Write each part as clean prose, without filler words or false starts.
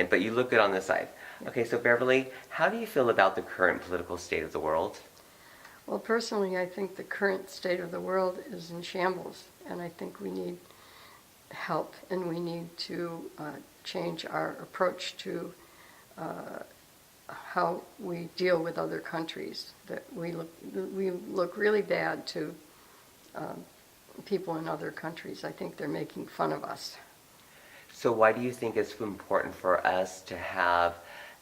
but you look good on this side. Okay, so Beverly, how do you feel about the current political state of the world? Well, personally, I think the current state of the world is in shambles, and I think we need help, and we need to change our approach to how we deal with other countries. That we look really bad to people in other countries. I think they're making fun of us. So why do you think it's important for us to have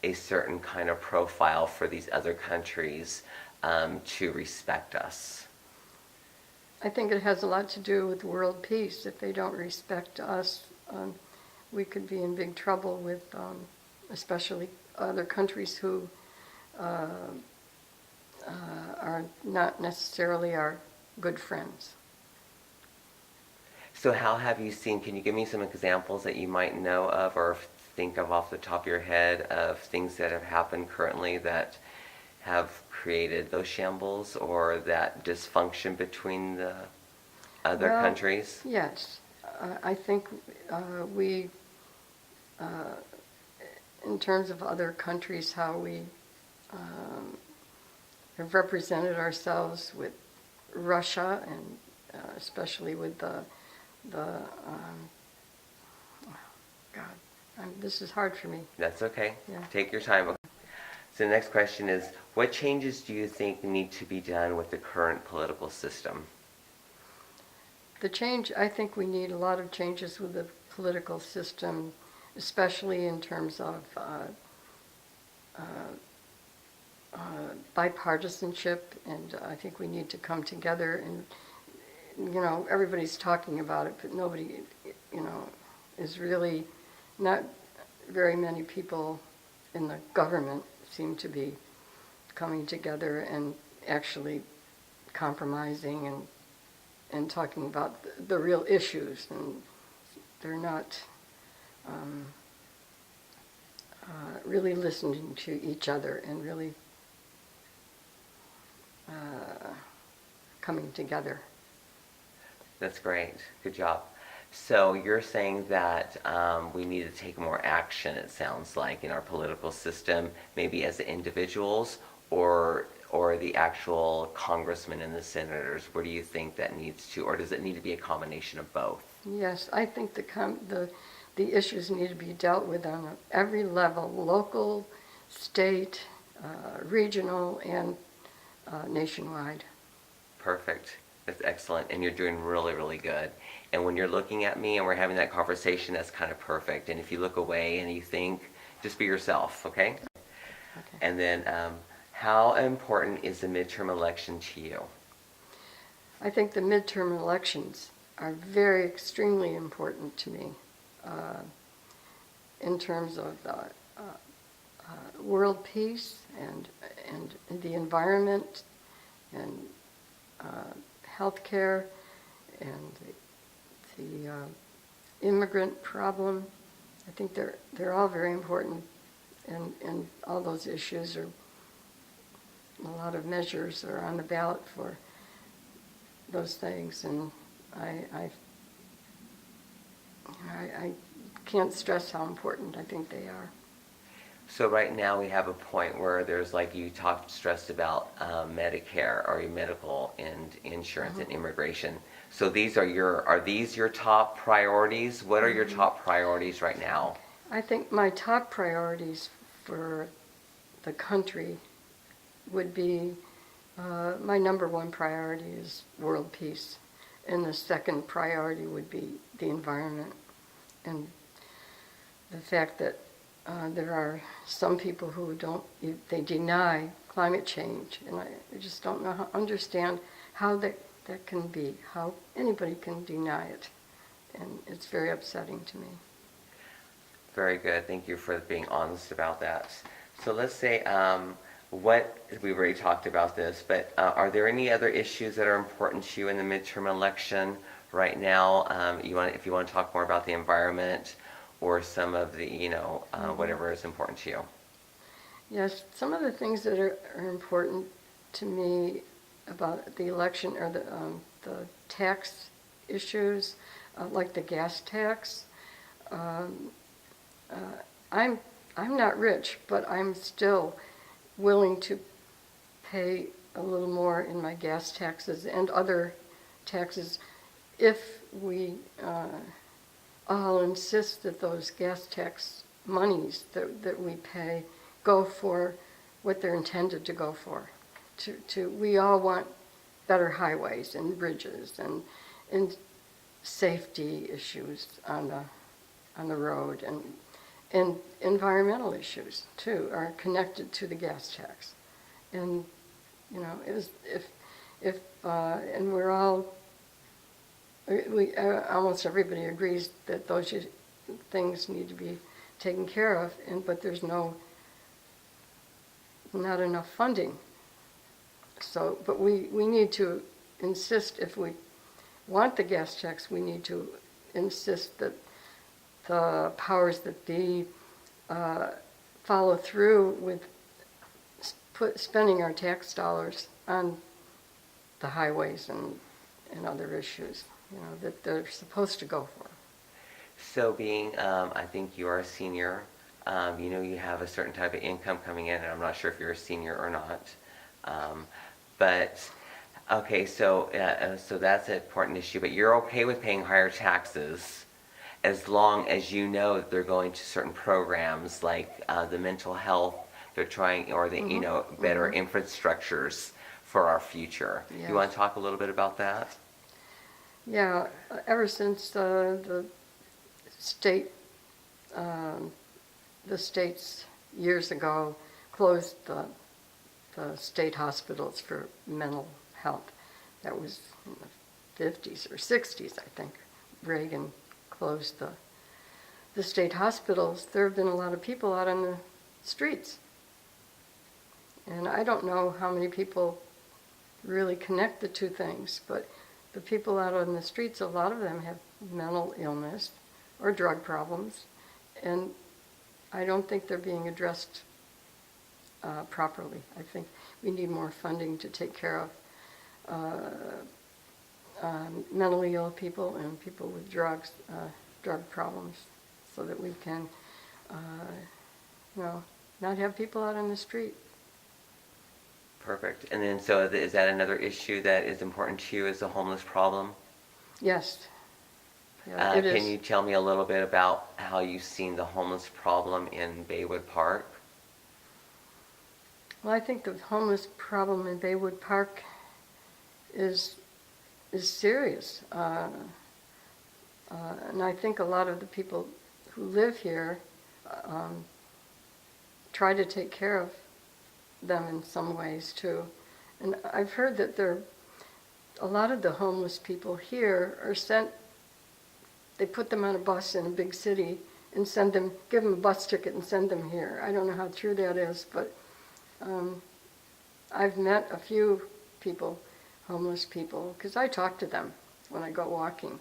a certain kind of profile for these other countries to respect us? I think it has a lot to do with world peace. If they don't respect us, we could be in big trouble with especially other countries who are not necessarily our good friends. So how have you seen, can you give me some examples that you might know of or think of off the top of your head of things that have happened currently that have created those shambles or that dysfunction between the other countries? Yes. I think we, in terms of other countries, how we have represented ourselves with Russia and especially with the this is hard for me. That's okay. Yeah. Take your time. So the next question is, what changes do you think need to be done with the current political system? I think we need a lot of changes with the political system, especially in terms of bipartisanship, and I think we need to come together and, everybody's talking about it, but nobody, is really, not very many people in the government seem to be coming together and actually compromising and talking about the real issues, and they're not really listening to each other and really coming together. That's great. Good job. So you're saying that we need to take more action, it sounds like, in our political system, maybe as individuals or the actual congressmen and the senators. Where do you think that needs to, or does it need to be a combination of both? Yes, I think the issues need to be dealt with on every level, local, state, regional, and nationwide. Perfect. That's excellent. And you're doing really, really good. And when you're looking at me and we're having that conversation, that's kind of perfect. And if you look away and you think, just be yourself, okay? Okay. And then, how important is the midterm election to you? I think the midterm elections are very extremely important to me in terms of world peace and the environment and healthcare and the immigrant problem. I think they're all very important, and all those issues are, a lot of measures are on the ballot for those things, and I can't stress how important I think they are. So right now we have a point where there's, like you stressed about Medicare or your medical and insurance and immigration. So are these your top priorities? What are your top priorities right now? I think my top priorities for the country would be, my number one priority is world peace, and the second priority would be the environment, and the fact that there are some people who they deny climate change, and I just don't understand how that can be, how anybody can deny it, and it's very upsetting to me. Very good. Thank you for being honest about that. So let's say, we've already talked about this, but are there any other issues that are important to you in the midterm election right now? If you want to talk more about the environment or some of the, whatever is important to you. Yes, some of the things that are important to me about the election are the tax issues, like the gas tax, I'm not rich, but I'm still willing to pay a little more in my gas taxes and other taxes if we all insist that those gas tax monies that we pay go for what they're intended to go for. We all want better highways and bridges and safety issues on the road, and environmental issues too are connected to the gas tax. And you know, and we're all, almost everybody agrees that those things need to be taken care of, but there's not enough funding. So, but we need to insist, if we want the gas tax, we need to insist that the powers that be follow through with spending our tax dollars on the highways and other issues, you know, that they're supposed to go for. So being, I think you are a senior, you know, you have a certain type of income coming in, and I'm not sure if you're a senior or not. But, okay, so that's an important issue, but you're okay with paying higher taxes as long as you know that they're going to certain programs like the mental health, they're trying, or the, you know, better infrastructures for our future. Yes. You want to talk a little bit about that? Yeah, ever since the states years ago closed the state hospitals for mental health. That was in the 50s or 60s, I think. Reagan closed the state hospitals. There have been a lot of people out on the streets. And I don't know how many people really connect the two things, but the people out on the streets, a lot of them have mental illness or drug problems, and I don't think they're being addressed properly. I think we need more funding to take care of mentally ill people and people with drug problems, so that we can, you know, not have people out on the street. Perfect. And then, so is that another issue that is important to you, is the homeless problem? Yes. Yeah, it Can is. you tell me a little bit about how you've seen the homeless problem in Baywood Park? Well, I think the homeless problem in Baywood Park is serious. And I think a lot of the people who live here try to take care of them in some ways too. And I've heard that a lot of the homeless people here are sent, they put them on a bus in a big city and give them a bus ticket and send them here. I don't know how true that is, but I've met a few people, homeless people, because I talk to them when I go walking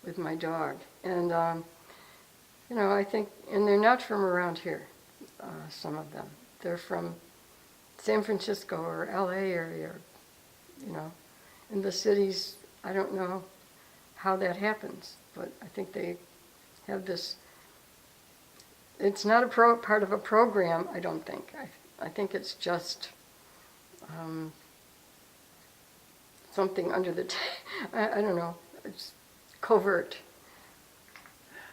with my dog. And, you know, I think, and they're not from around here, some of them. They're from San Francisco or LA area, you know. In the cities, I don't know how that happens, but I think they have this, it's not part of a program, I don't think. I think it's just something under the I don't know, it's covert,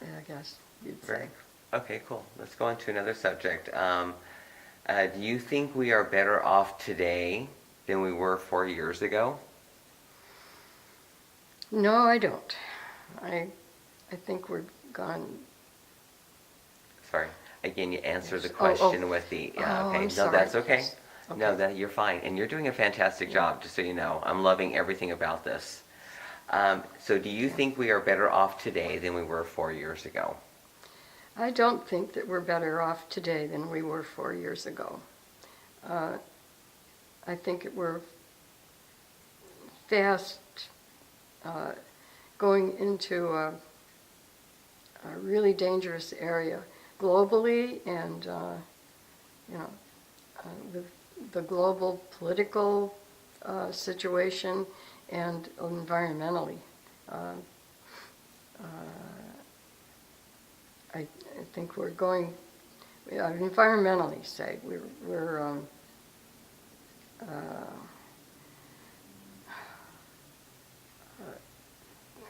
yeah, I guess you'd say. Right. Okay, cool. Let's go on to another subject. Do you think we are better off today than we were 4 years ago? No, I don't. I think we're gone. Sorry. Again, you answered the Oh, question with the, yeah, Oh, okay. I'm No, sorry. that's okay. Okay. No, you're fine. And you're doing a fantastic job, just so you know. I'm loving everything about this. So do you think we are better off today than we were 4 years ago? I don't think that we're better off today than we were 4 years ago. I think we're fast going into a really dangerous area globally, and you know, with the global political situation and environmentally. I think we're going environmentally say, we're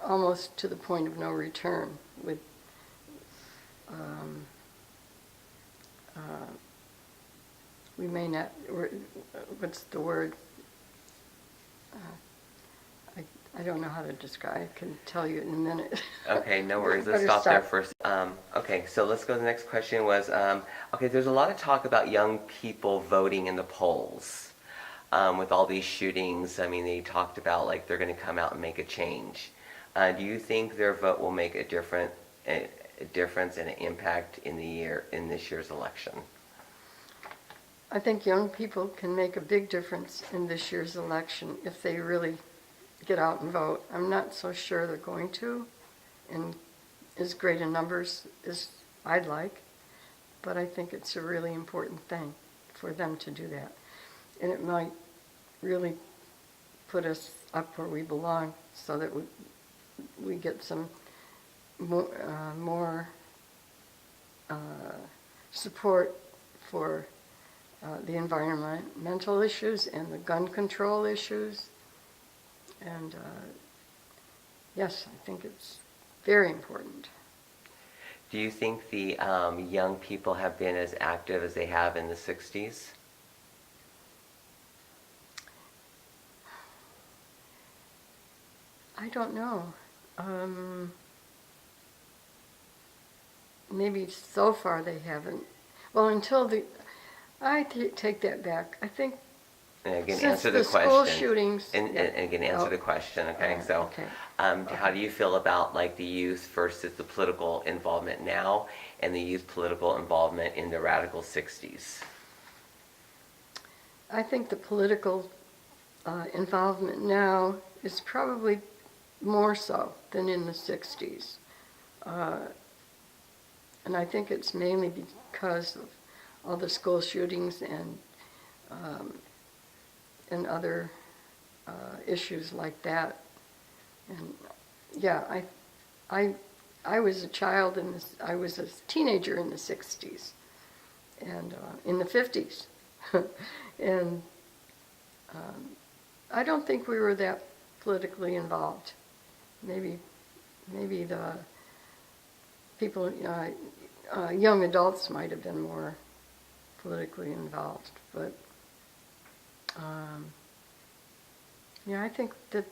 almost to the point of no return with um, we may not, what's the word? I don't know how to describe, I can tell you in a minute. Okay, no worries. Let's Better stop there first. Okay, so let's go to the next question was, okay, there's a lot of talk about young people voting in the polls. With all these shootings, I mean, they talked about like they're going to come out and make a change. Do you think their vote will make a difference and an impact in this year's election? I think young people can make a big difference in this year's election if they really get out and vote. I'm not so sure they're going to in as great a numbers as I'd like, but I think it's a really important thing for them to do that. And it might really put us up where we belong so that we get some more support for the environmental issues and the gun control issues. And yes, I think it's very important. Do you think the young people have been as active as they have in the 60s? I don't know. Maybe so far they haven't. Well, take that back. I think And again, since answer the the question. school shootings. And again, answer the question. Okay, so okay. how do you feel about like the youth versus the political involvement now, and the youth political involvement in the radical 60s? I think the political involvement now is probably more so than in the 60s. And I think it's mainly because of all the school shootings and other issues like that. And yeah, I was a child I was a teenager in the 60s and in the 50s. And I don't think we were that politically involved. Maybe the people, young adults might have been more politically involved, but yeah, I think that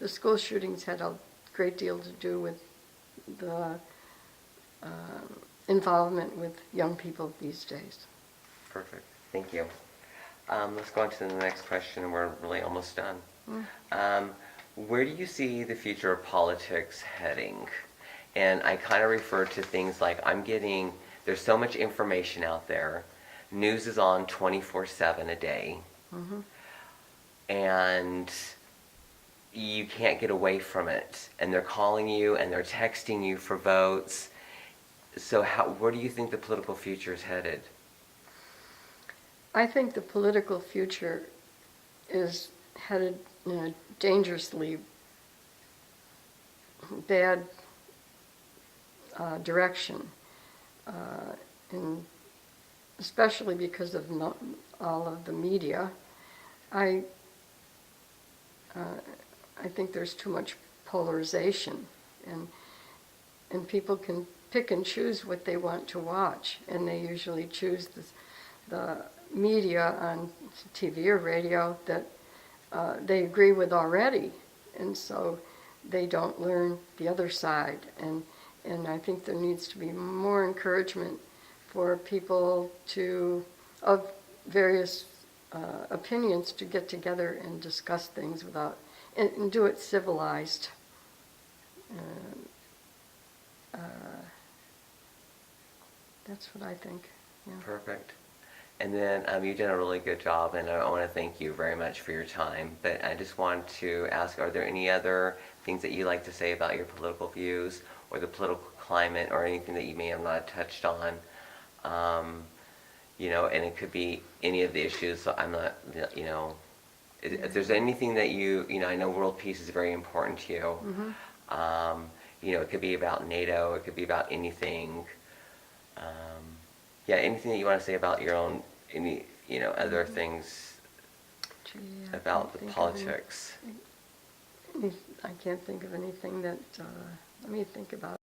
the school shootings had a great deal to do with the involvement with young people these days. Perfect. Thank you. Let's go on to the next question. We're really almost done. Where do you see the future of politics heading? And I kind of refer to things like there's so much information out there. News is on 24/7 a day. Mm-hmm. And you can't get away from it. And they're calling you and they're texting you for votes. So where do you think the political future is headed? I think the political future is headed in a dangerously bad direction, and especially because of all of the media. I think there's too much polarization, and people can pick and choose what they want to watch, and they usually choose the media on TV or radio that they agree with already, and so they don't learn the other side. And I think there needs to be more encouragement for people of various opinions to get together and discuss things and do it civilized. That's what I think. Yeah. Perfect. And then you've done a really good job, and I want to thank you very much for your time. But I just want to ask, are there any other things that you'd like to say about your political views or the political climate or anything that you may have not touched on? And it could be any of the issues. So I'm not, if there's anything that I know world peace is very important to you. Mm-hmm. It could be about NATO. It could be about anything. Yeah, anything that you want to say about your own, any, other things Gee, I about the can't think of politics? I can't think of anything that, let me think about